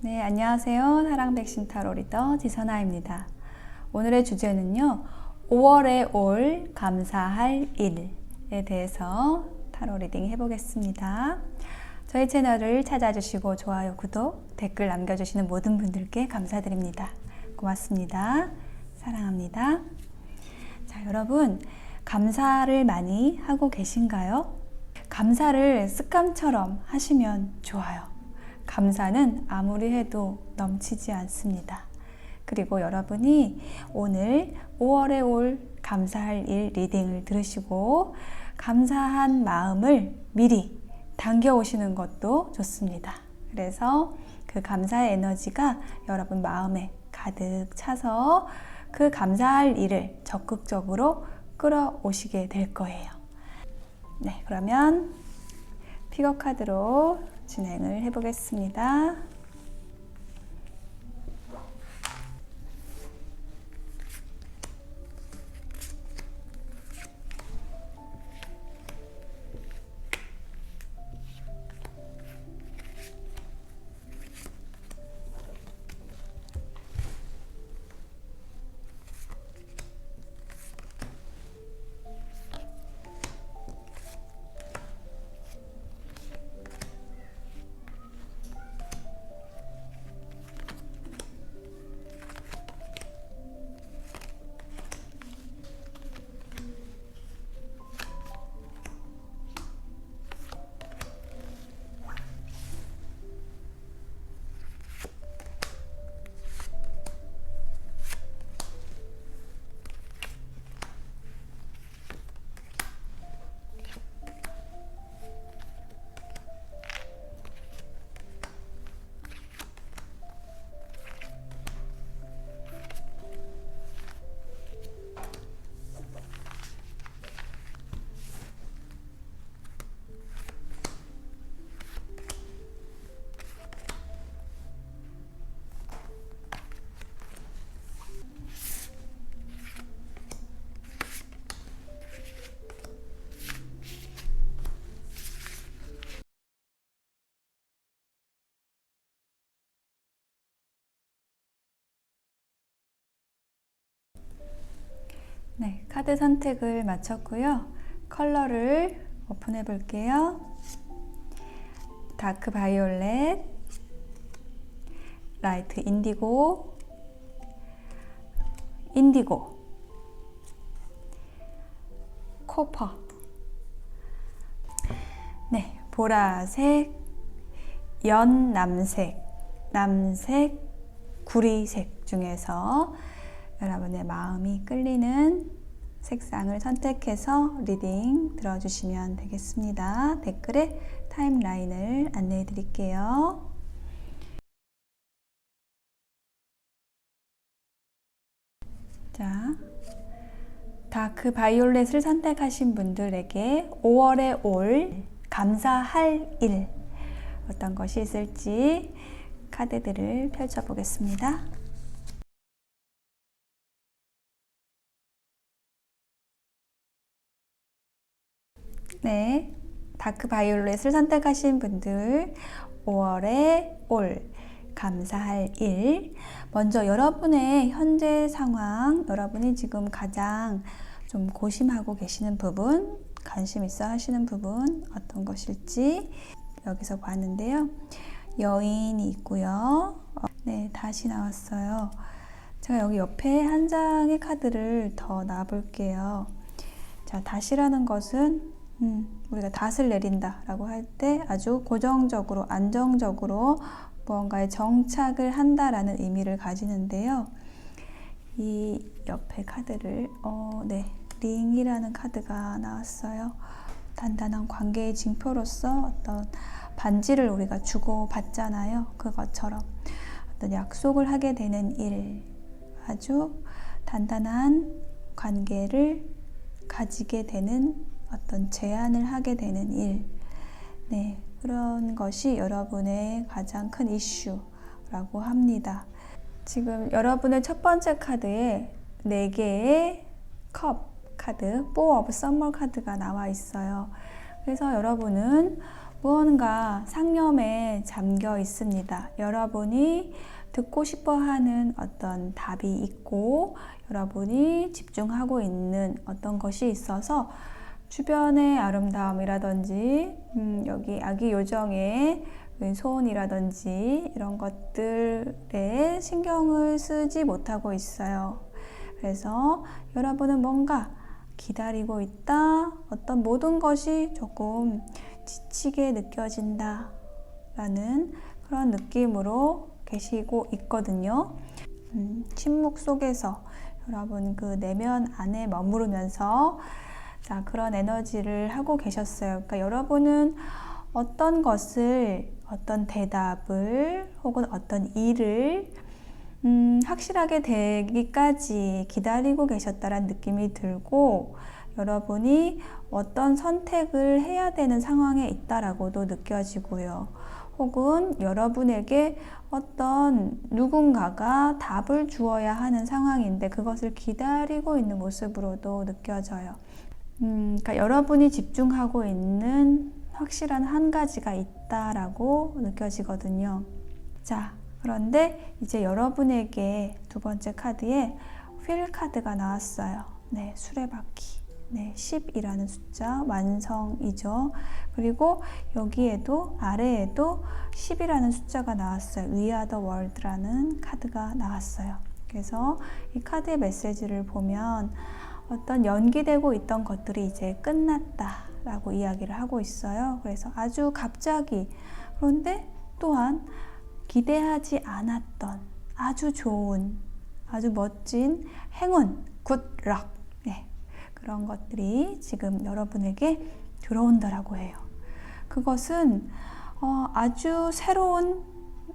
네, 안녕하세요. 사랑 백신 타로 리더 지선아입니다. 오늘의 주제는요, 5월에 올 감사할 일에 대해서 타로 리딩 해보겠습니다. 저희 채널을 찾아주시고 좋아요, 구독, 댓글 남겨주시는 모든 분들께 감사드립니다. 고맙습니다. 사랑합니다. 자, 여러분, 감사를 많이 하고 계신가요? 감사를 습관처럼 하시면 좋아요. 감사는 아무리 해도 넘치지 않습니다. 그리고 여러분이 오늘 5월에 올 감사할 일 리딩을 들으시고 감사한 마음을 미리 당겨오시는 것도 좋습니다. 그래서 그 감사의 에너지가 여러분 마음에 가득 차서 그 감사할 일을 적극적으로 끌어오시게 될 거예요. 네, 그러면 픽업 카드로 진행을 해보겠습니다. 네, 카드 선택을 마쳤고요. 컬러를 오픈해 볼게요. 다크 바이올렛, 라이트 인디고, 인디고, 코퍼, 네, 보라색, 연남색, 남색, 구리색 중에서 여러분의 마음이 끌리는 색상을 선택해서 리딩 들어주시면 되겠습니다. 댓글에 타임라인을 안내해 드릴게요. 자, 다크 바이올렛을 선택하신 분들에게 5월에 올 감사할 일 어떤 것이 있을지 카드들을 펼쳐 보겠습니다. 네, 다크 바이올렛을 선택하신 분들 5월에 올 감사할 일, 먼저 여러분의 현재 상황, 여러분이 지금 가장 좀 고심하고 계시는 부분, 관심 있어 하시는 부분 어떤 것일지 여기서 봤는데요. 여인이 있고요. 네, 다시 나왔어요. 제가 여기 옆에 한 장의 카드를 더 놔볼게요. 자, 다시라는 것은 우리가 닷을 내린다 라고 할 때 아주 고정적으로 안정적으로 무언가에 정착을 한다라는 의미를 가지는데요. 이 옆에 카드를 네, 링이라는 카드가 나왔어요. 단단한 관계의 징표로서 어떤 반지를 우리가 주고 받잖아요. 그것처럼 어떤 약속을 하게 되는 일, 아주 단단한 관계를 가지게 되는 어떤 제안을 하게 되는 일, 네, 그런 것이 여러분의 가장 큰 이슈라고 합니다. 지금 여러분의 첫 번째 카드에 4개의 컵 카드, 4 of Summer 카드가 나와 있어요. 그래서 여러분은 무언가 상념에 잠겨 있습니다. 여러분이 듣고 싶어 하는 어떤 답이 있고 여러분이 집중하고 있는 어떤 것이 있어서 주변의 아름다움이라든지 여기 아기 요정의 손이라든지 이런 것들에 신경을 쓰지 못하고 있어요. 그래서 여러분은 뭔가 기다리고 있다. 어떤 모든 것이 조금 지치게 느껴진다 라는 그런 느낌으로 계시고 있거든요. 침묵 속에서 여러분 그 내면 안에 머무르면서 자, 그런 에너지를 하고 계셨어요. 그러니까 여러분은 어떤 것을, 어떤 대답을 혹은 어떤 일을 확실하게 되기까지 기다리고 계셨다라는 느낌이 들고 여러분이 어떤 선택을 해야 되는 상황에 있다라고도 느껴지고요. 혹은 여러분에게 어떤 누군가가 답을 주어야 하는 상황인데 그것을 기다리고 있는 모습으로도 느껴져요. 그러니까 여러분이 집중하고 있는 확실한 한 가지가 있다라고 느껴지거든요. 자, 그런데 이제 여러분에게 두 번째 카드에 휠 카드가 나왔어요. 네, 수레바퀴. 네, 10이라는 숫자, 완성이죠. 그리고 여기에도 아래에도 10이라는 숫자가 나왔어요. We are the world라는 카드가 나왔어요. 그래서 이 카드의 메시지를 보면 어떤 연기되고 있던 것들이 이제 끝났다라고 이야기를 하고 있어요. 그래서 아주 갑자기 그런데 또한 기대하지 않았던 아주 좋은 아주 멋진 행운, 굿럭 네, 그런 것들이 지금 여러분에게 들어온다라고 해요. 그것은 아주 새로운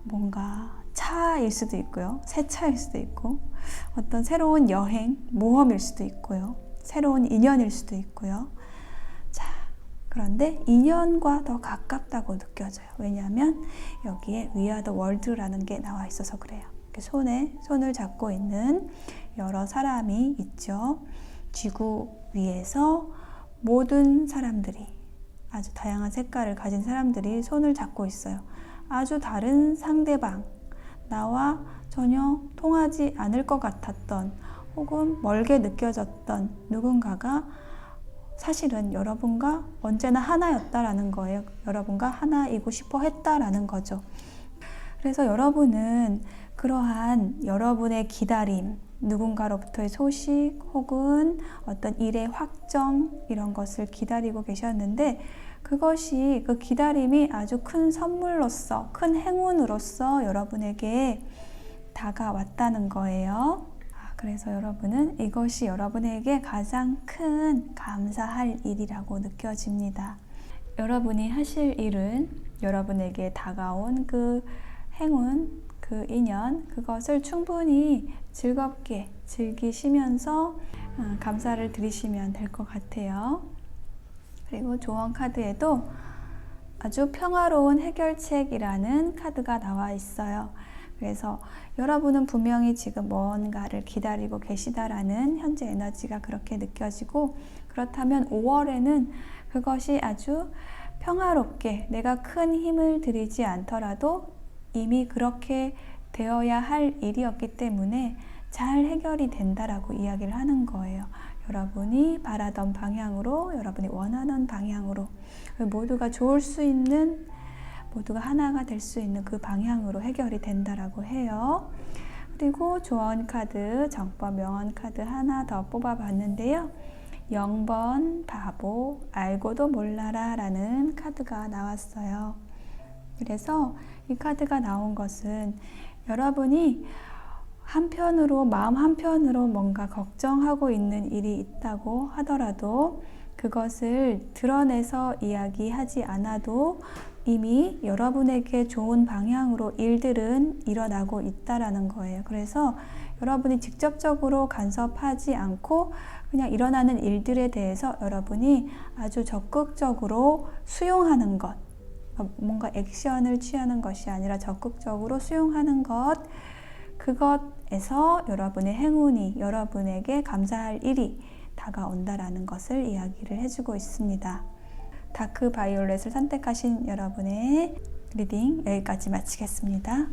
뭔가 차일 수도 있고요. 새 차일 수도 있고 어떤 새로운 여행, 모험일 수도 있고요. 새로운 인연일 수도 있고요. 자, 그런데 인연과 더 가깝다고 느껴져요. 왜냐하면 여기에 We are the world라는 게 나와 있어서 그래요. 손을 잡고 있는 여러 사람이 있죠. 지구 위에서 모든 사람들이 아주 다양한 색깔을 가진 사람들이 손을 잡고 있어요. 아주 다른 상대방, 나와 전혀 통하지 않을 것 같았던 혹은 멀게 느껴졌던 누군가가 사실은 여러분과 언제나 하나였다라는 거예요. 여러분과 하나이고 싶어 했다라는 거죠. 그래서 여러분은 그러한 여러분의 기다림, 누군가로부터의 소식 혹은 어떤 일의 확정 이런 것을 기다리고 계셨는데 그것이 그 기다림이 아주 큰 선물로서 큰 행운으로서 여러분에게 다가왔다는 거예요. 그래서 여러분은 이것이 여러분에게 가장 큰 감사할 일이라고 느껴집니다. 여러분이 하실 일은 여러분에게 다가온 그 행운, 그 인연, 그것을 충분히 즐겁게 즐기시면서 감사를 드리시면 될 것 같아요. 그리고 조언 카드에도 아주 평화로운 해결책이라는 카드가 나와 있어요. 그래서 여러분은 분명히 지금 뭔가를 기다리고 계시다라는 현재 에너지가 그렇게 느껴지고 그렇다면 5월에는 그것이 아주 평화롭게 내가 큰 힘을 들이지 않더라도 이미 그렇게 되어야 할 일이었기 때문에 잘 해결이 된다라고 이야기를 하는 거예요. 여러분이 바라던 방향으로, 여러분이 원하는 방향으로 모두가 좋을 수 있는, 모두가 하나가 될 수 있는 그 방향으로 해결이 된다라고 해요. 그리고 조언 카드, 정법 명언 카드 하나 더 뽑아봤는데요. 0번 바보, 알고도 몰라라 라는 카드가 나왔어요. 그래서 이 카드가 나온 것은 여러분이 한편으로 마음 한편으로 뭔가 걱정하고 있는 일이 있다고 하더라도 그것을 드러내서 이야기하지 않아도 이미 여러분에게 좋은 방향으로 일들은 일어나고 있다라는 거예요. 그래서 여러분이 직접적으로 간섭하지 않고 그냥 일어나는 일들에 대해서 여러분이 아주 적극적으로 수용하는 것, 뭔가 액션을 취하는 것이 아니라 적극적으로 수용하는 것, 그것에서 여러분의 행운이, 여러분에게 감사할 일이 다가온다라는 것을 이야기를 해주고 있습니다. 다크 바이올렛을 선택하신 여러분의 리딩 여기까지 마치겠습니다.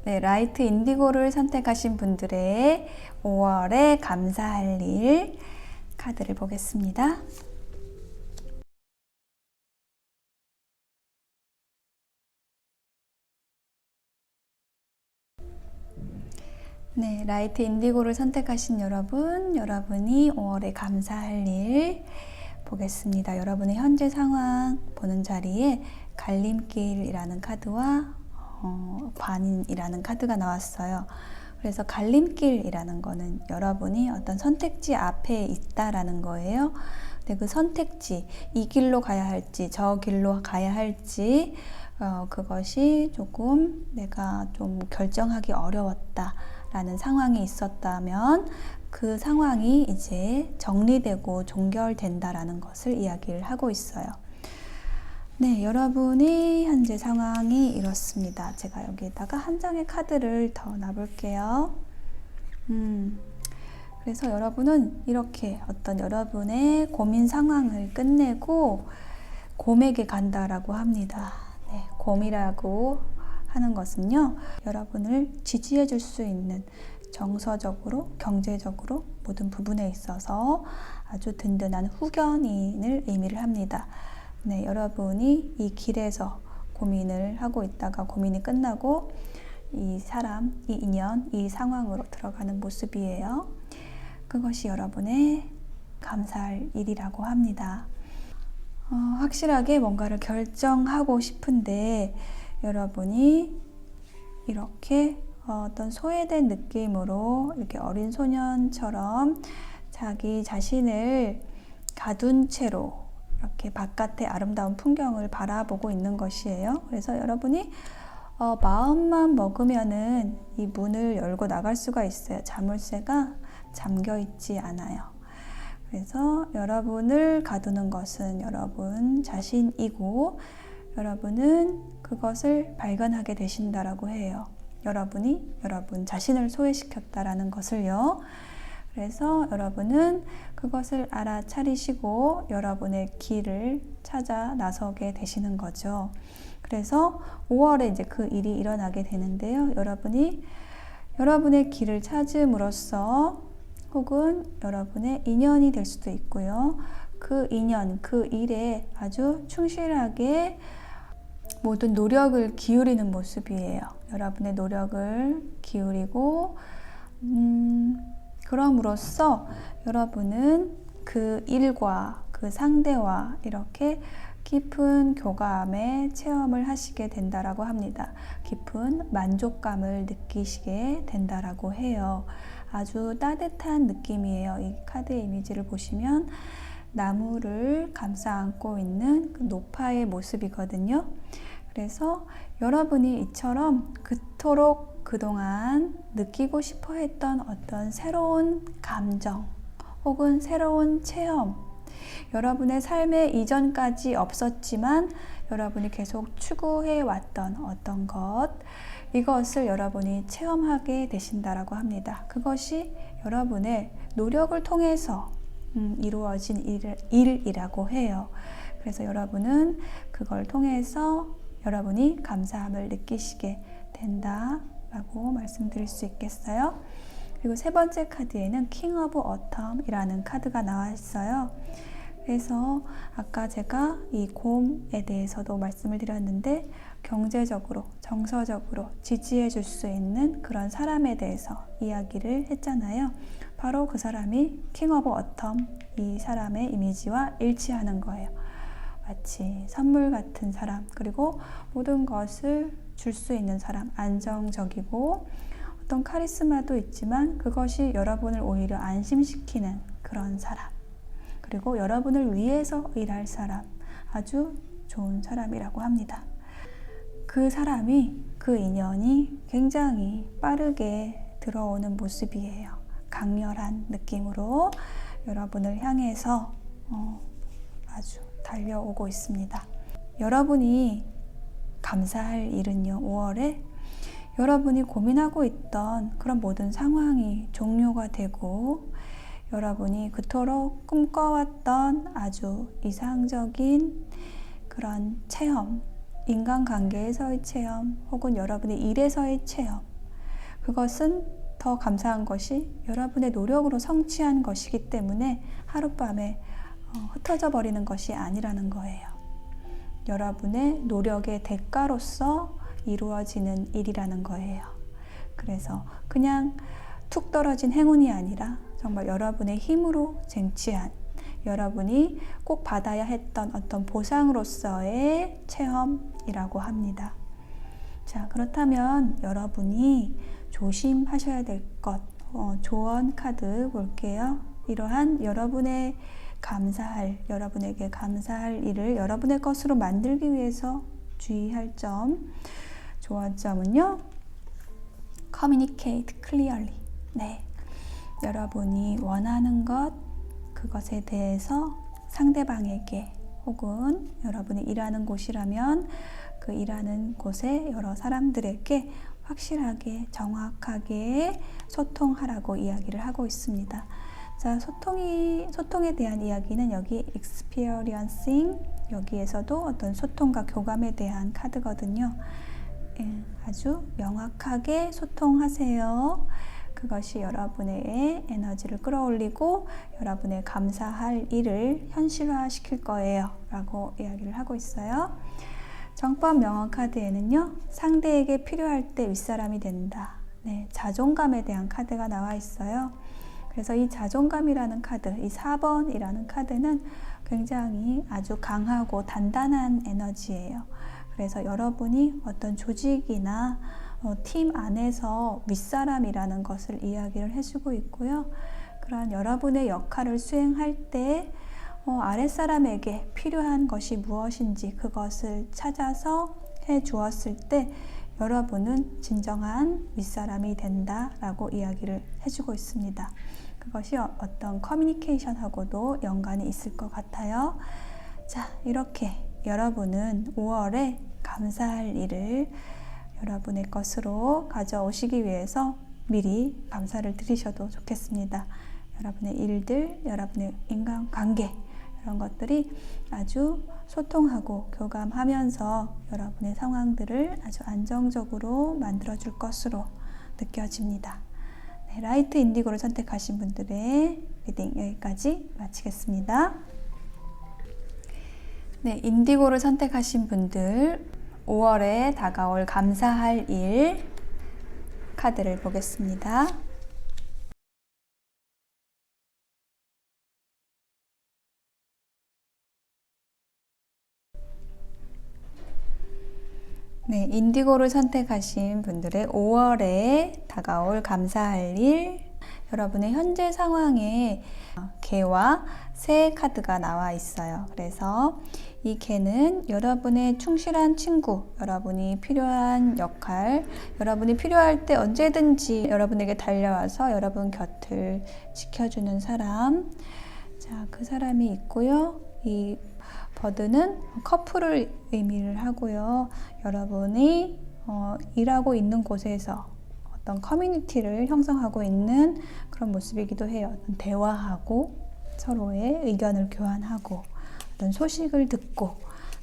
네, 라이트 인디고를 선택하신 분들의 5월에 감사할 일 카드를 보겠습니다. 네, 라이트 인디고를 선택하신 여러분, 여러분이 5월에 감사할 일 보겠습니다. 여러분의 현재 상황 보는 자리에 갈림길이라는 카드와 관인이라는 카드가 나왔어요. 그래서 갈림길이라는 거는 여러분이 어떤 선택지 앞에 있다라는 거예요. 근데 그 선택지, 이 길로 가야 할지 저 길로 가야 할지 그것이 조금 내가 좀 결정하기 어려웠다라는 상황이 있었다면 그 상황이 이제 정리되고 종결된다라는 것을 이야기를 하고 있어요. 네, 여러분이 현재 상황이 이렇습니다. 제가 여기에다가 한 장의 카드를 더 놔볼게요. 그래서 여러분은 이렇게 어떤 여러분의 고민 상황을 끝내고 곰에게 간다라고 합니다. 네, 곰이라고 하는 것은요, 여러분을 지지해 줄 수 있는 정서적으로, 경제적으로 모든 부분에 있어서 아주 든든한 후견인을 의미를 합니다. 네, 여러분이 이 길에서 고민을 하고 있다가 고민이 끝나고 이 사람, 이 인연, 이 상황으로 들어가는 모습이에요. 그것이 여러분의 감사할 일이라고 합니다. 확실하게 뭔가를 결정하고 싶은데 여러분이 이렇게 어떤 소외된 느낌으로 이렇게 어린 소년처럼 자기 자신을 가둔 채로 이렇게 바깥의 아름다운 풍경을 바라보고 있는 것이에요. 그래서 여러분이 마음만 먹으면은 이 문을 열고 나갈 수가 있어요. 자물쇠가 잠겨 있지 않아요. 그래서 여러분을 가두는 것은 여러분 자신이고 여러분은 그것을 발견하게 되신다라고 해요. 여러분이 여러분 자신을 소외시켰다라는 것을요. 그래서 여러분은 그것을 알아차리시고 여러분의 길을 찾아 나서게 되시는 거죠. 그래서 5월에 이제 그 일이 일어나게 되는데요. 여러분이 여러분의 길을 찾음으로써 혹은 여러분의 인연이 될 수도 있고요. 그 인연, 그 일에 아주 충실하게 모든 노력을 기울이는 모습이에요. 여러분의 노력을 기울이고 그럼으로써 여러분은 그 일과 그 상대와 이렇게 깊은 교감의 체험을 하시게 된다라고 합니다. 깊은 만족감을 느끼시게 된다라고 해요. 아주 따뜻한 느낌이에요. 이 카드의 이미지를 보시면 나무를 감싸 안고 있는 그 노파의 모습이거든요. 그래서 여러분이 이처럼 그토록 그동안 느끼고 싶어 했던 어떤 새로운 감정 혹은 새로운 체험, 여러분의 삶에 이전까지 없었지만 여러분이 계속 추구해 왔던 어떤 것, 이것을 여러분이 체험하게 되신다라고 합니다. 그것이 여러분의 노력을 통해서 이루어진 일이라고 해요. 그래서 여러분은 그걸 통해서 여러분이 감사함을 느끼시게 된다라고 말씀드릴 수 있겠어요. 그리고 세 번째 카드에는 킹 오브 어텀이라는 카드가 나와 있어요. 그래서 아까 제가 이 곰에 대해서도 말씀을 드렸는데 경제적으로, 정서적으로 지지해 줄 수 있는 그런 사람에 대해서 이야기를 했잖아요. 바로 그 사람이 킹 오브 어텀, 이 사람의 이미지와 일치하는 거예요. 마치 선물 같은 사람, 그리고 모든 것을 줄 수 있는 사람, 안정적이고 어떤 카리스마도 있지만 그것이 여러분을 오히려 안심시키는 그런 사람, 그리고 여러분을 위해서 일할 사람, 아주 좋은 사람이라고 합니다. 그 사람이, 그 인연이 굉장히 빠르게 들어오는 모습이에요. 강렬한 느낌으로 여러분을 향해서 아주 달려오고 있습니다. 여러분이 감사할 일은요, 5월에 여러분이 고민하고 있던 그런 모든 상황이 종료가 되고 여러분이 그토록 꿈꿔왔던 아주 이상적인 그런 체험, 인간관계에서의 체험, 혹은 여러분의 일에서의 체험, 그것은 더 감사한 것이 여러분의 노력으로 성취한 것이기 때문에 하룻밤에 흩어져 버리는 것이 아니라는 거예요. 여러분의 노력의 대가로서 이루어지는 일이라는 거예요. 그래서 그냥 툭 떨어진 행운이 아니라 정말 여러분의 힘으로 쟁취한, 여러분이 꼭 받아야 했던 어떤 보상으로서의 체험이라고 합니다. 자, 그렇다면 여러분이 조심하셔야 될 것, 조언 카드 볼게요. 이러한 여러분의 여러분에게 감사할 일을 여러분의 것으로 만들기 위해서 주의할 점, 조언점은요, communicate clearly. 네, 여러분이 원하는 것, 그것에 대해서 상대방에게, 혹은 여러분이 일하는 곳이라면 그 일하는 곳에 여러 사람들에게 확실하게, 정확하게 소통하라고 이야기를 하고 있습니다. 자, 소통에 대한 이야기는 여기 experiencing, 여기에서도 어떤 소통과 교감에 대한 카드거든요. 아주 명확하게 소통하세요. 그것이 여러분의 에너지를 끌어올리고 여러분의 감사할 일을 현실화시킬 거예요 라고 이야기를 하고 있어요. 정법 명언 카드에는요, 상대에게 필요할 때 윗사람이 된다. 네, 자존감에 대한 카드가 나와 있어요. 그래서 이 자존감이라는 카드, 이 4번이라는 카드는 굉장히 아주 강하고 단단한 에너지예요. 그래서 여러분이 어떤 조직이나 팀 안에서 윗사람이라는 것을 이야기를 해주고 있고요. 그러한 여러분의 역할을 수행할 때 아랫사람에게 필요한 것이 무엇인지 그것을 찾아서 해 주었을 때 여러분은 진정한 윗사람이 된다라고 이야기를 해주고 있습니다. 그것이 어떤 커뮤니케이션하고도 연관이 있을 것 같아요. 자, 이렇게 여러분은 5월에 감사할 일을 여러분의 것으로 가져오시기 위해서 미리 감사를 드리셔도 좋겠습니다. 여러분의 일들, 여러분의 인간관계, 이런 것들이 아주 소통하고 교감하면서 여러분의 상황들을 아주 안정적으로 만들어줄 것으로 느껴집니다. 네, 라이트 인디고를 선택하신 분들의 리딩 여기까지 마치겠습니다. 네, 인디고를 선택하신 분들 5월에 다가올 감사할 일 카드를 보겠습니다. 네, 인디고를 선택하신 분들의 5월에 다가올 감사할 일, 여러분의 현재 상황에 개와 새 카드가 나와 있어요. 그래서 이 개는 여러분의 충실한 친구, 여러분이 필요한 역할, 여러분이 필요할 때 언제든지 여러분에게 달려와서 여러분 곁을 지켜주는 사람, 자, 그 사람이 있고요. 이 버드는 커플을 의미를 하고요. 여러분이 일하고 있는 곳에서 어떤 커뮤니티를 형성하고 있는 그런 모습이기도 해요. 대화하고 서로의 의견을 교환하고 어떤 소식을 듣고,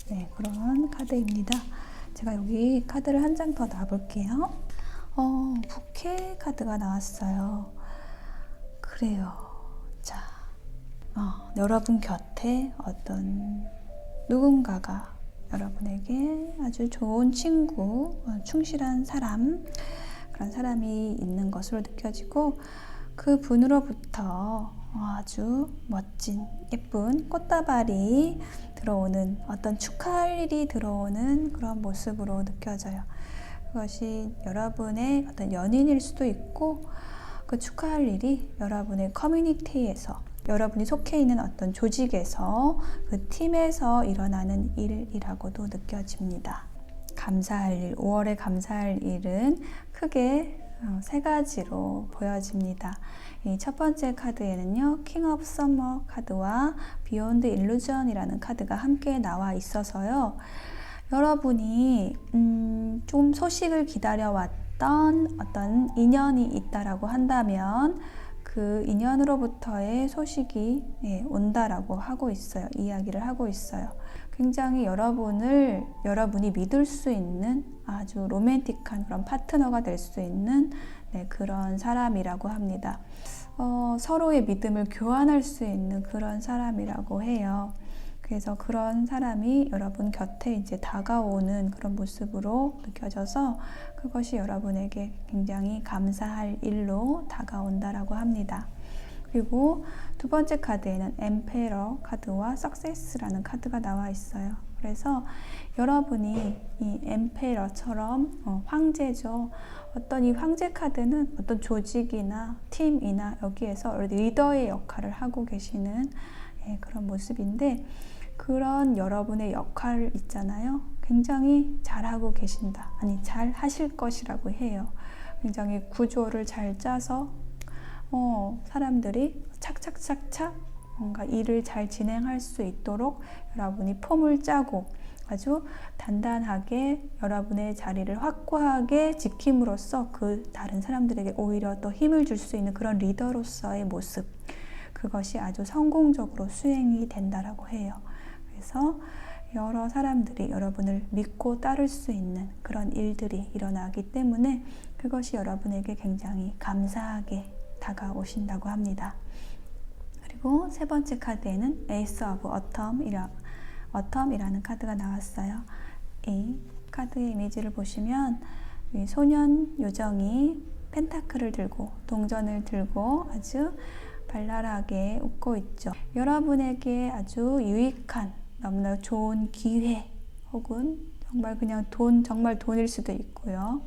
네, 그런 카드입니다. 제가 여기 카드를 한 장 더 놔볼게요. 부캐 카드가 나왔어요. 그래요. 자, 여러분 곁에 어떤 누군가가 여러분에게 아주 좋은 친구, 충실한 사람, 그런 사람이 있는 것으로 느껴지고, 그 분으로부터 아주 멋진 예쁜 꽃다발이 들어오는, 어떤 축하할 일이 들어오는 그런 모습으로 느껴져요. 그것이 여러분의 어떤 연인일 수도 있고, 그 축하할 일이 여러분의 커뮤니티에서, 여러분이 속해 있는 어떤 조직에서, 그 팀에서 일어나는 일이라고도 느껴집니다. 감사할 일, 5월에 감사할 일은 크게 세 가지로 보여집니다. 이 첫 번째 카드에는요, 킹 오브 서머 카드와 비욘드 일루전이라는 카드가 함께 나와 있어서요, 여러분이 좀 소식을 기다려왔던 어떤 인연이 있다라고 한다면 그 인연으로부터의 소식이 온다라고 하고 있어요. 이야기를 하고 있어요. 굉장히 여러분이 믿을 수 있는 아주 로맨틱한 그런 파트너가 될 수 있는 그런 사람이라고 합니다. 서로의 믿음을 교환할 수 있는 그런 사람이라고 해요. 그래서 그런 사람이 여러분 곁에 이제 다가오는 그런 모습으로 느껴져서 그것이 여러분에게 굉장히 감사할 일로 다가온다라고 합니다. 그리고 두 번째 카드에는 엠페러 카드와 석세스라는 카드가 나와 있어요. 그래서 여러분이 이 엠페러처럼 황제죠. 어떤 이 황제 카드는 어떤 조직이나 팀이나 여기에서 리더의 역할을 하고 계시는 그런 모습인데, 그런 여러분의 역할 있잖아요. 굉장히 잘하고 계신다. 아니, 잘 하실 것이라고 해요. 굉장히 구조를 잘 짜서 사람들이 착착착착 뭔가 일을 잘 진행할 수 있도록 여러분이 폼을 짜고 아주 단단하게 여러분의 자리를 확고하게 지킴으로써 그 다른 사람들에게 오히려 더 힘을 줄 수 있는 그런 리더로서의 모습, 그것이 아주 성공적으로 수행이 된다라고 해요. 그래서 여러 사람들이 여러분을 믿고 따를 수 있는 그런 일들이 일어나기 때문에 그것이 여러분에게 굉장히 감사하게 다가오신다고 합니다. 그리고 세 번째 카드에는 에이스 오브 어텀이라는 카드가 나왔어요. 이 카드의 이미지를 보시면 이 소년 요정이 펜타클을 들고 동전을 들고 아주 발랄하게 웃고 있죠. 여러분에게 아주 유익한 너무나 좋은 기회, 혹은 정말 돈일 수도 있고요.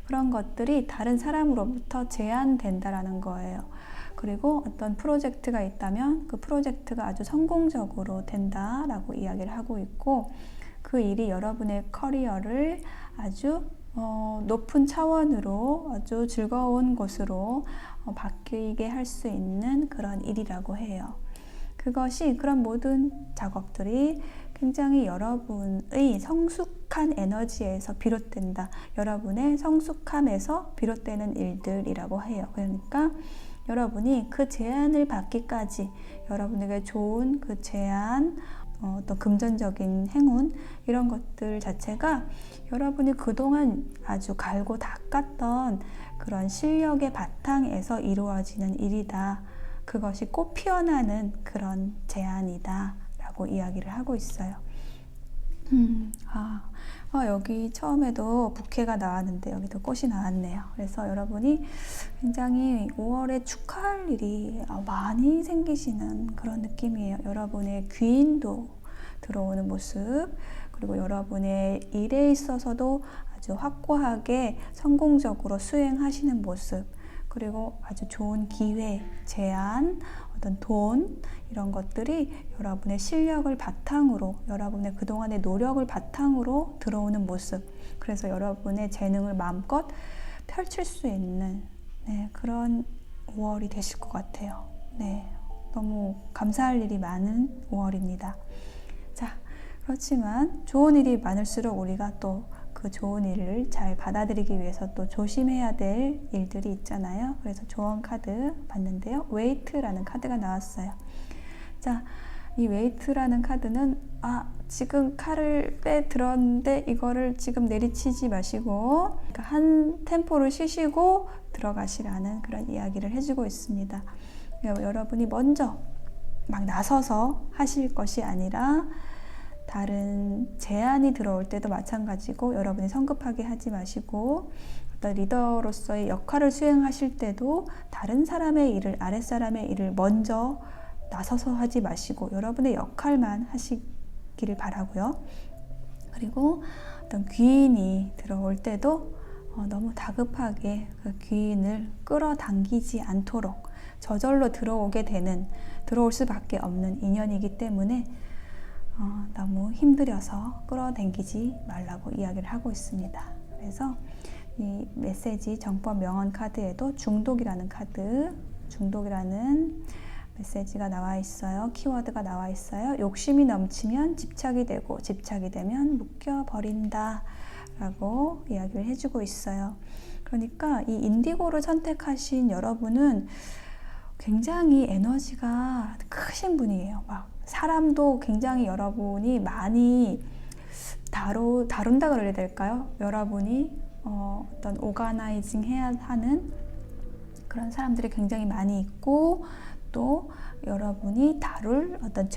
그런 것들이 다른 사람으로부터 제안된다라는 거예요. 그리고 어떤 프로젝트가 있다면 그 프로젝트가 아주 성공적으로 된다라고 이야기를 하고 있고, 그 일이 여러분의 커리어를 아주 높은 차원으로 아주 즐거운 곳으로 바뀌게 할 수 있는 그런 일이라고 해요. 그런 모든 작업들이 굉장히 여러분의 성숙한 에너지에서 비롯된다. 여러분의 성숙함에서 비롯되는 일들이라고 해요. 그러니까 여러분이 그 제안을 받기까지 여러분에게 좋은 그 제안, 또 금전적인 행운, 이런 것들 자체가 여러분이 그동안 아주 갈고 닦았던 그런 실력의 바탕에서 이루어지는 일이다. 그것이 꽃 피어나는 그런 제안이다 라고 이야기를 하고 있어요. 여기 처음에도 부케가 나왔는데 여기도 꽃이 나왔네요. 그래서 여러분이 굉장히 5월에 축하할 일이 많이 생기시는 그런 느낌이에요. 여러분의 귀인도 들어오는 모습, 그리고 여러분의 일에 있어서도 아주 확고하게 성공적으로 수행하시는 모습, 그리고 아주 좋은 기회, 제안, 어떤 돈, 이런 것들이 여러분의 실력을 바탕으로, 여러분의 그동안의 노력을 바탕으로 들어오는 모습, 그래서 여러분의 재능을 마음껏 펼칠 수 있는 그런 5월이 되실 것 같아요. 너무 감사할 일이 많은 5월입니다. 자, 그렇지만 좋은 일이 많을수록 우리가 또 그 좋은 일을 잘 받아들이기 위해서 또 조심해야 될 일들이 있잖아요. 그래서 조언 카드 봤는데요. 웨이트라는 카드가 나왔어요. 자, 이 웨이트라는 카드는 지금 칼을 들었는데 이거를 지금 내리치지 마시고 한 템포를 쉬시고 들어가시라는 그런 이야기를 해주고 있습니다. 여러분이 먼저 막 나서서 하실 것이 아니라 다른 제안이 들어올 때도 마찬가지고, 여러분이 성급하게 하지 마시고, 어떤 리더로서의 역할을 수행하실 때도 다른 사람의 일을, 아랫사람의 일을 먼저 나서서 하지 마시고 여러분의 역할만 하시기를 바라고요. 그리고 어떤 귀인이 들어올 때도 너무 다급하게 그 귀인을 끌어당기지 않도록, 저절로 들어올 수밖에 없는 인연이기 때문에 너무 힘들여서 끌어당기지 말라고 이야기를 하고 있습니다. 그래서 이 메시지 정법 명언 카드에도 중독이라는 메시지가 나와 있어요. 키워드가 나와 있어요. 욕심이 넘치면 집착이 되고, 집착이 되면 묶여버린다 라고 이야기를 해주고 있어요. 그러니까 이 인디고를 선택하신 여러분은 굉장히 에너지가 크신 분이에요. 막 사람도 굉장히 여러분이 많이 다룬다 그래야 될까요? 여러분이 어떤 오가나이징 해야 하는 그런 사람들이 굉장히 많이 있고, 또 여러분이 다룰 어떤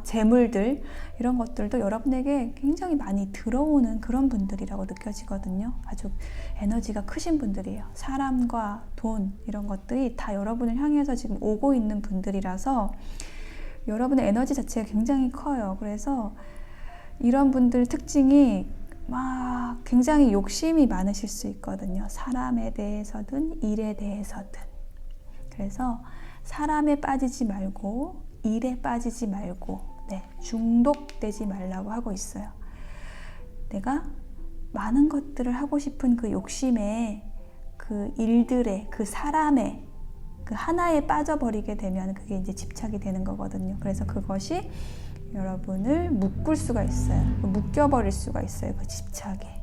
재물들 이런 것들도 여러분에게 굉장히 많이 들어오는 그런 분들이라고 느껴지거든요. 아주 에너지가 크신 분들이에요. 사람과 돈 이런 것들이 다 여러분을 향해서 지금 오고 있는 분들이라서 여러분의 에너지 자체가 굉장히 커요. 그래서 이런 분들 특징이 막 굉장히 욕심이 많으실 수 있거든요. 사람에 대해서든 일에 대해서든. 그래서 사람에 빠지지 말고 일에 빠지지 말고 중독되지 말라고 하고 있어요. 내가 많은 것들을 하고 싶은 그 욕심에, 그 일들에, 그 사람에, 그 하나에 빠져버리게 되면 그게 이제 집착이 되는 거거든요. 그래서 그것이 여러분을 묶을 수가 있어요. 묶여버릴 수가 있어요. 그 집착에.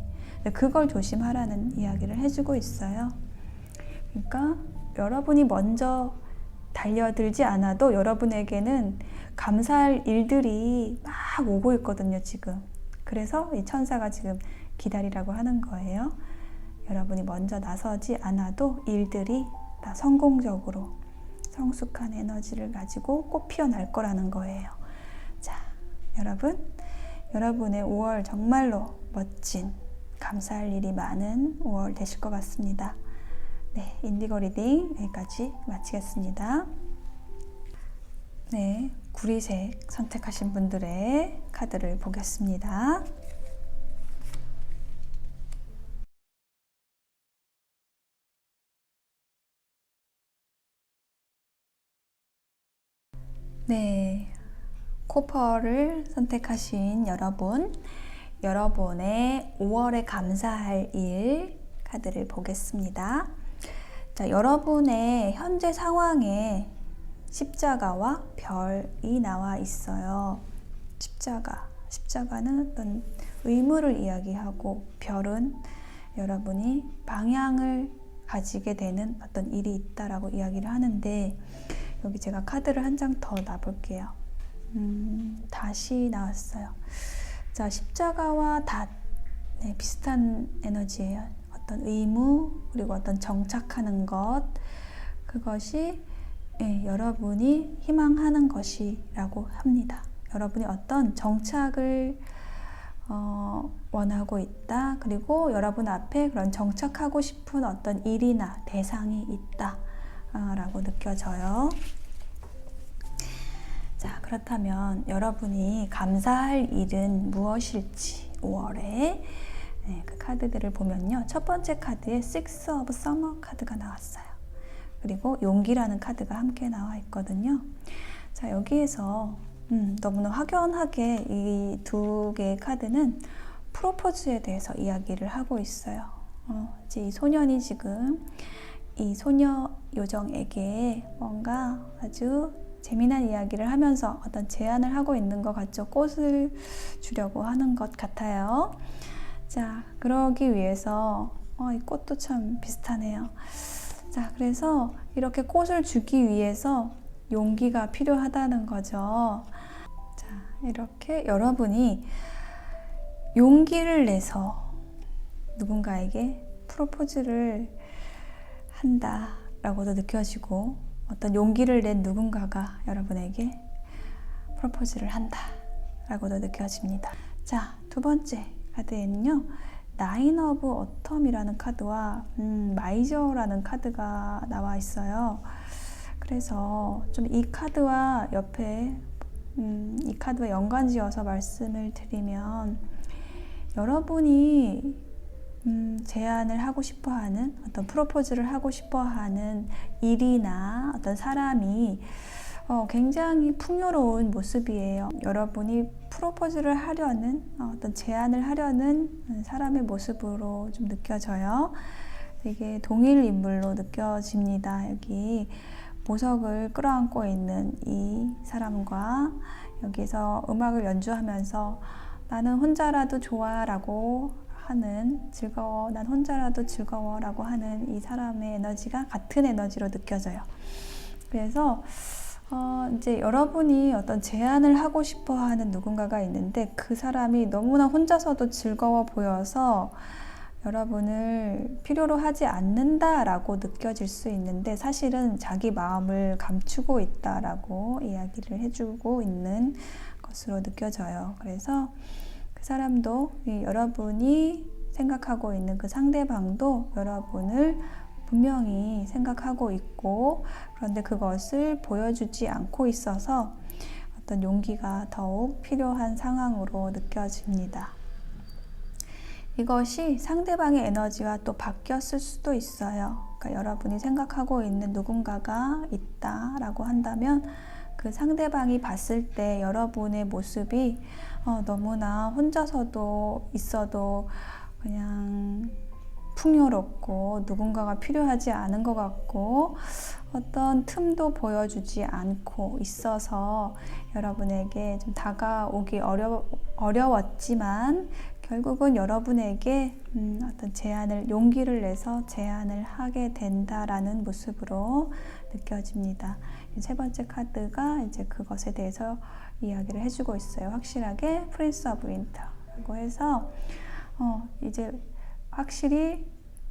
그걸 조심하라는 이야기를 해주고 있어요. 그러니까 여러분이 먼저 달려들지 않아도 여러분에게는 감사할 일들이 막 오고 있거든요, 지금. 그래서 이 천사가 지금 기다리라고 하는 거예요. 여러분이 먼저 나서지 않아도 일들이 다 성공적으로 성숙한 에너지를 가지고 꽃 피어날 거라는 거예요. 자, 여러분의 5월 정말로 멋진, 감사할 일이 많은 5월 되실 것 같습니다. 네, 인디고 리딩 여기까지 마치겠습니다. 네, 구리색 선택하신 분들의 카드를 보겠습니다. 네, 코퍼를 선택하신 여러분, 여러분의 5월에 감사할 일 카드를 보겠습니다. 자, 여러분의 현재 상황에 십자가와 별이 나와 있어요. 십자가는 어떤 의무를 이야기하고, 별은 여러분이 방향을 가지게 되는 어떤 일이 있다라고 이야기를 하는데, 여기 제가 카드를 한 장 더 놔볼게요. 다시 나왔어요. 자, 십자가와 닷, 비슷한 에너지예요. 어떤 의무, 그리고 어떤 정착하는 것, 그것이 여러분이 희망하는 것이라고 합니다. 여러분이 어떤 정착을 원하고 있다. 그리고 여러분 앞에 그런 정착하고 싶은 어떤 일이나 대상이 있다 라고 느껴져요. 자, 그렇다면 여러분이 감사할 일은 무엇일지 5월에 그 카드들을 보면요, 첫 번째 카드에 Six of Summer 카드가 나왔어요. 그리고 용기라는 카드가 함께 나와 있거든요. 자, 여기에서 너무나 확연하게 이 두 개의 카드는 프로포즈에 대해서 이야기를 하고 있어요. 이제 이 소년이 지금 이 소녀 요정에게 뭔가 아주 재미난 이야기를 하면서 어떤 제안을 하고 있는 것 같죠. 꽃을 주려고 하는 것 같아요. 자, 그러기 위해서 이 꽃도 참 비슷하네요. 자, 그래서 이렇게 꽃을 주기 위해서 용기가 필요하다는 거죠. 자, 이렇게 여러분이 용기를 내서 누군가에게 프로포즈를 한다라고도 느껴지고, 어떤 용기를 낸 누군가가 여러분에게 프로포즈를 한다라고도 느껴집니다. 자, 두 번째 카드에는요, 나인 오브 어텀이라는 카드와 마이저라는 카드가 나와 있어요. 그래서 좀 이 카드와 옆에 이 카드와 연관지어서 말씀을 드리면, 여러분이 제안을 하고 싶어하는, 어떤 프로포즈를 하고 싶어하는 일이나 어떤 사람이 굉장히 풍요로운 모습이에요. 여러분이 프로포즈를 하려는, 어떤 제안을 하려는 사람의 모습으로 좀 느껴져요. 되게 동일 인물로 느껴집니다. 여기 보석을 끌어안고 있는 이 사람과 여기서 음악을 연주하면서 나는 혼자라도 좋아 라고 하는, 즐거워, 난 혼자라도 즐거워라고 하는 이 사람의 에너지가 같은 에너지로 느껴져요. 그래서 이제 여러분이 어떤 제안을 하고 싶어 하는 누군가가 있는데 그 사람이 너무나 혼자서도 즐거워 보여서 여러분을 필요로 하지 않는다라고 느껴질 수 있는데 사실은 자기 마음을 감추고 있다라고 이야기를 해주고 있는 것으로 느껴져요. 그래서 그 사람도 여러분이 생각하고 있는 그 상대방도 여러분을 분명히 생각하고 있고, 그런데 그것을 보여주지 않고 있어서 어떤 용기가 더욱 필요한 상황으로 느껴집니다. 이것이 상대방의 에너지가 또 바뀌었을 수도 있어요. 그러니까 여러분이 생각하고 있는 누군가가 있다라고 한다면 그 상대방이 봤을 때 여러분의 모습이 너무나 혼자서도 있어도 그냥 풍요롭고 누군가가 필요하지 않은 것 같고 어떤 틈도 보여주지 않고 있어서 여러분에게 좀 다가오기 어려웠지만 결국은 여러분에게 어떤 용기를 내서 제안을 하게 된다라는 모습으로 느껴집니다. 세 번째 카드가 이제 그것에 대해서 이야기를 해주고 있어요. 확실하게 프린스 오브 윈터라고 해서 이제 확실히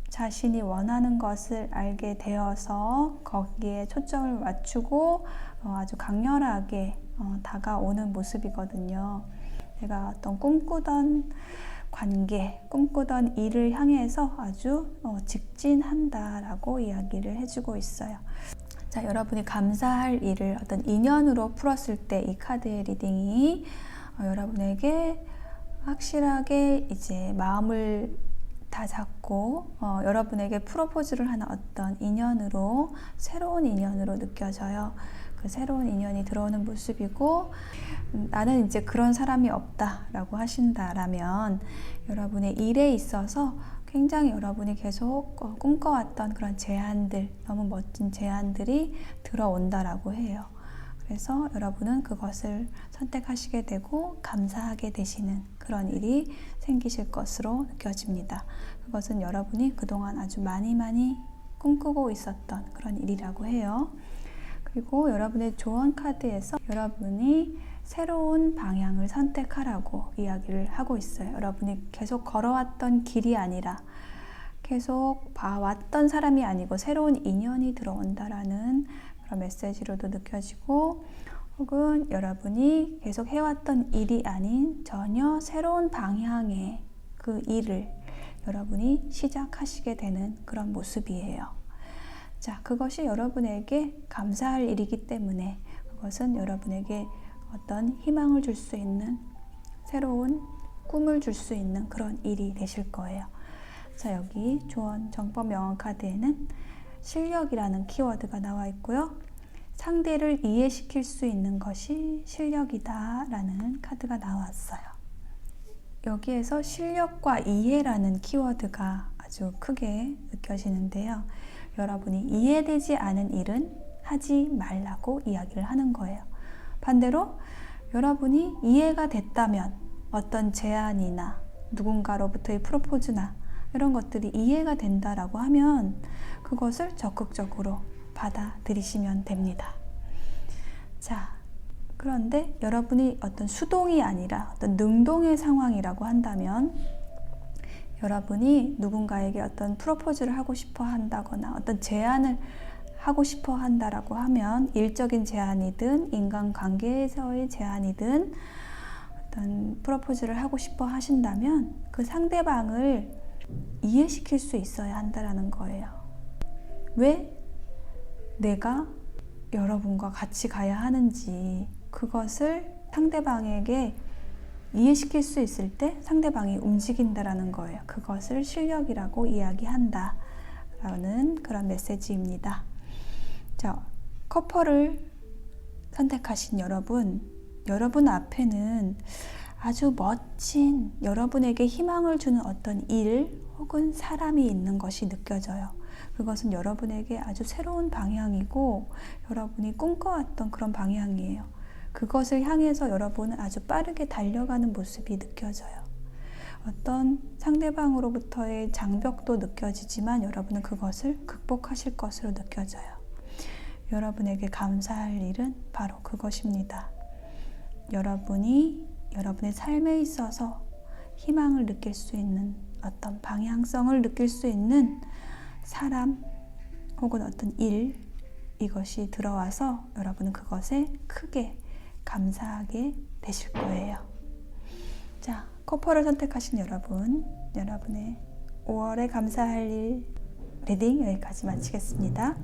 자신이 원하는 것을 알게 되어서 거기에 초점을 맞추고 아주 강렬하게 다가오는 모습이거든요. 내가 어떤 꿈꾸던 관계, 꿈꾸던 일을 향해서 아주 직진한다라고 이야기를 해주고 있어요. 자, 여러분이 감사할 일을 어떤 인연으로 풀었을 때 이 카드의 리딩이 여러분에게 확실하게 이제 마음을 다 잡고 여러분에게 프로포즈를 하는 어떤 인연으로, 새로운 인연으로 느껴져요. 그 새로운 인연이 들어오는 모습이고, 나는 이제 그런 사람이 없다라고 하신다라면 여러분의 일에 있어서 굉장히 여러분이 계속 꿈꿔왔던 그런 제안들, 너무 멋진 제안들이 들어온다라고 해요. 그래서 여러분은 그것을 선택하시게 되고 감사하게 되시는 그런 일이 생기실 것으로 느껴집니다. 그것은 여러분이 그동안 아주 많이 꿈꾸고 있었던 그런 일이라고 해요. 그리고 여러분의 조언 카드에서 여러분이 새로운 방향을 선택하라고 이야기를 하고 있어요. 여러분이 계속 걸어왔던 길이 아니라 계속 봐왔던 사람이 아니고 새로운 인연이 들어온다라는 그런 메시지로도 느껴지고, 혹은 여러분이 계속 해왔던 일이 아닌 전혀 새로운 방향의 그 일을 여러분이 시작하시게 되는 그런 모습이에요. 자, 그것이 여러분에게 감사할 일이기 때문에 그것은 여러분에게 어떤 희망을 줄 수 있는, 새로운 꿈을 줄 수 있는 그런 일이 되실 거예요. 자, 여기 조언 정법 명언 카드에는 실력이라는 키워드가 나와 있고요. 상대를 이해시킬 수 있는 것이 실력이다 라는 카드가 나왔어요. 여기에서 실력과 이해라는 키워드가 아주 크게 느껴지는데요. 여러분이 이해되지 않은 일은 하지 말라고 이야기를 하는 거예요. 반대로 여러분이 이해가 됐다면 어떤 제안이나 누군가로부터의 프로포즈나 이런 것들이 이해가 된다라고 하면 그것을 적극적으로 받아들이시면 됩니다. 자, 그런데 여러분이 어떤 수동이 아니라 어떤 능동의 상황이라고 한다면, 여러분이 누군가에게 어떤 프로포즈를 하고 싶어 한다거나 어떤 제안을 하고 싶어 한다라고 하면, 일적인 제안이든 인간관계에서의 제안이든 어떤 프로포즈를 하고 싶어 하신다면 그 상대방을 이해시킬 수 있어야 한다라는 거예요. 왜 내가 여러분과 같이 가야 하는지, 그것을 상대방에게 이해시킬 수 있을 때 상대방이 움직인다라는 거예요. 그것을 실력이라고 이야기한다 라는 그런 메시지입니다. 자, 커플을 선택하신 여러분 앞에는 아주 멋진, 여러분에게 희망을 주는 어떤 일 혹은 사람이 있는 것이 느껴져요. 그것은 여러분에게 아주 새로운 방향이고 여러분이 꿈꿔왔던 그런 방향이에요. 그것을 향해서 여러분은 아주 빠르게 달려가는 모습이 느껴져요. 어떤 상대방으로부터의 장벽도 느껴지지만 여러분은 그것을 극복하실 것으로 느껴져요. 여러분에게 감사할 일은 바로 그것입니다. 여러분이 여러분의 삶에 있어서 희망을 느낄 수 있는, 어떤 방향성을 느낄 수 있는 사람 혹은 어떤 일, 이것이 들어와서 여러분은 그것에 크게 감사하게 되실 거예요. 자, 코퍼를 선택하신 여러분, 여러분의 5월에 감사할 일 리딩 여기까지 마치겠습니다.